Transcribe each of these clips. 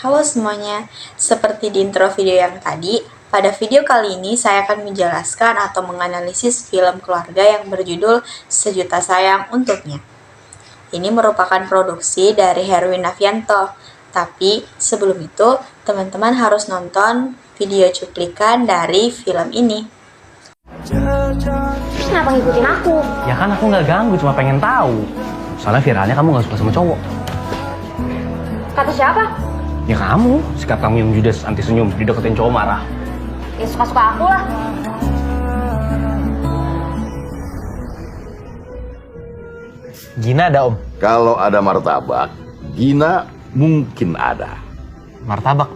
Halo semuanya, seperti di intro video yang tadi, pada video kali ini saya akan menjelaskan atau menganalisis film keluarga yang berjudul Sejuta Sayang Untuknya. Ini merupakan produksi dari Herwin Nafianto, tapi sebelum itu teman-teman harus nonton video cuplikan dari film ini. Terus kenapa ngikutin aku? Ya kan aku nggak ganggu, cuma pengen tahu. Soalnya viralnya kamu nggak suka sama cowok. Kata siapa? Ya kamu, sikap kamu yang judes anti senyum, dideketin cowok marah. Ya suka-suka aku lah. Gina ada om? Kalau ada martabak, Gina mungkin ada. Martabak?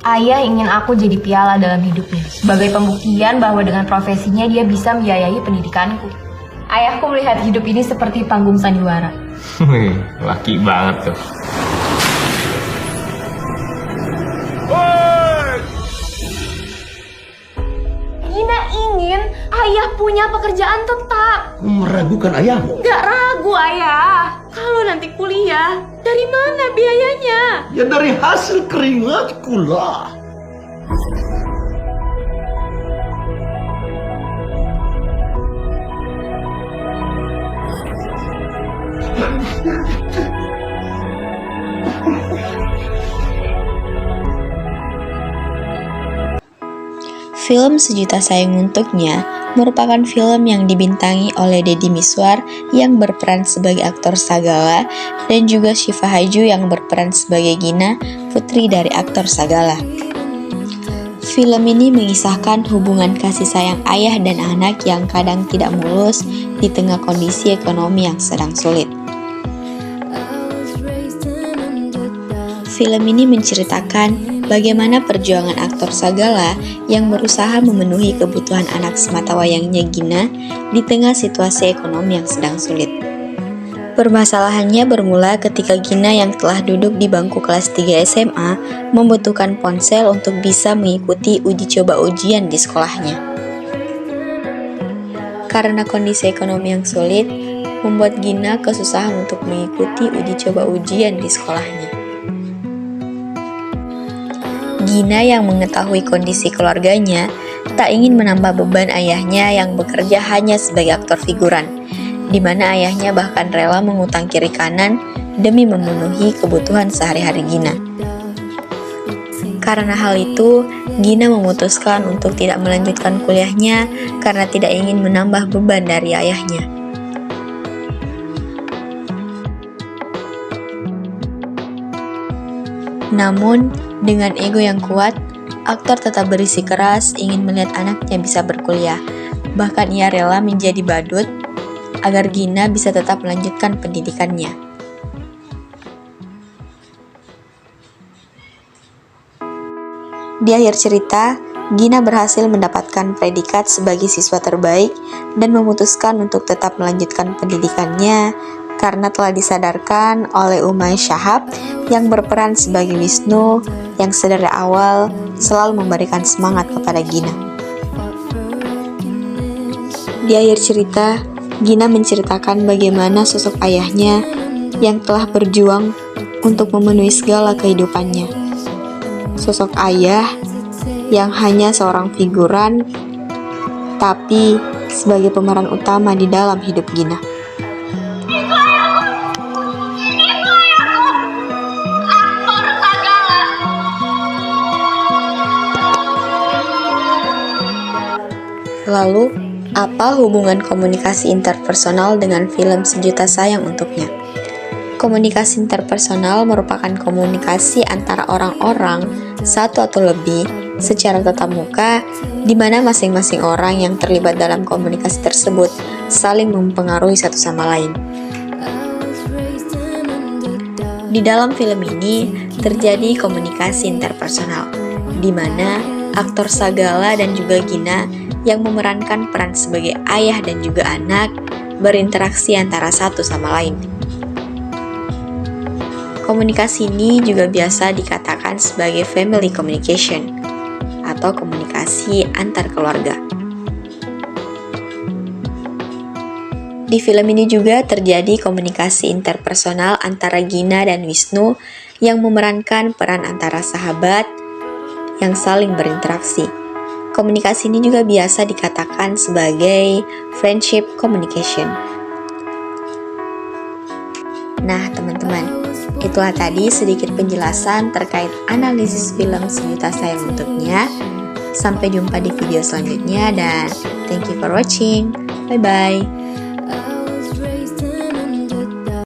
Ayah ingin aku jadi piala dalam hidupnya, sebagai pembuktian bahwa dengan profesinya dia bisa membiayai pendidikanku. Ayahku melihat hidup ini seperti panggung sandiwara. Laki banget tuh. Gina ingin ayah punya pekerjaan tetap. Meragukan ayahmu? Gak ragu ayah. Kalau nanti kuliah, dari mana biayanya? Ya dari hasil keringatku lah. Film Sejuta Sayang Untuknya merupakan film yang dibintangi oleh Deddy Mizwar yang berperan sebagai aktor Sagala dan juga Syifa Haju yang berperan sebagai Gina, putri dari aktor Sagala. Film ini mengisahkan hubungan kasih sayang ayah dan anak yang kadang tidak mulus di tengah kondisi ekonomi yang sedang sulit. Film ini menceritakan bagaimana perjuangan aktor Sagala yang berusaha memenuhi kebutuhan anak sematawayangnya Gina di tengah situasi ekonomi yang sedang sulit. Permasalahannya bermula ketika Gina yang telah duduk di bangku kelas 3 SMA membutuhkan ponsel untuk bisa mengikuti uji coba ujian di sekolahnya. Karena kondisi ekonomi yang sulit, membuat Gina kesusahan untuk mengikuti uji coba ujian di sekolahnya. Gina yang mengetahui kondisi keluarganya tak ingin menambah beban ayahnya yang bekerja hanya sebagai aktor figuran, di mana ayahnya bahkan rela mengutang kiri kanan demi memenuhi kebutuhan sehari-hari Gina. Karena hal itu, Gina memutuskan untuk tidak melanjutkan kuliahnya karena tidak ingin menambah beban dari ayahnya. Namun, dengan ego yang kuat, aktor tetap bersikeras ingin melihat anaknya bisa berkuliah. Bahkan ia rela menjadi badut agar Gina bisa tetap melanjutkan pendidikannya. Di akhir cerita, Gina berhasil mendapatkan predikat sebagai siswa terbaik dan memutuskan untuk tetap melanjutkan pendidikannya karena telah disadarkan oleh Umay Shahab yang berperan sebagai Wisnu yang sedari awal selalu memberikan semangat kepada Gina. Di akhir cerita, Gina menceritakan bagaimana sosok ayahnya yang telah berjuang untuk memenuhi segala kehidupannya. Sosok ayah yang hanya seorang figuran, tapi sebagai pemeran utama di dalam hidup Gina. Lalu, apa hubungan komunikasi interpersonal dengan film Sejuta Sayang Untuknya? Komunikasi interpersonal merupakan komunikasi antara orang-orang, satu atau lebih, secara tatap muka, di mana masing-masing orang yang terlibat dalam komunikasi tersebut saling mempengaruhi satu sama lain. Di dalam film ini, terjadi komunikasi interpersonal, di mana aktor Sagala dan juga Gina yang memerankan peran sebagai ayah dan juga anak berinteraksi antara satu sama lain. Komunikasi ini juga biasa dikatakan sebagai family communication atau komunikasi antar keluarga. Di film ini juga terjadi komunikasi interpersonal antara Gina dan Wisnu yang memerankan peran antara sahabat yang saling berinteraksi. Komunikasi ini juga biasa dikatakan sebagai friendship communication. Nah, teman-teman, itulah tadi sedikit penjelasan terkait analisis film Sejuta Sayang Untuknya. Sampai jumpa di video selanjutnya dan thank you for watching. Bye-bye.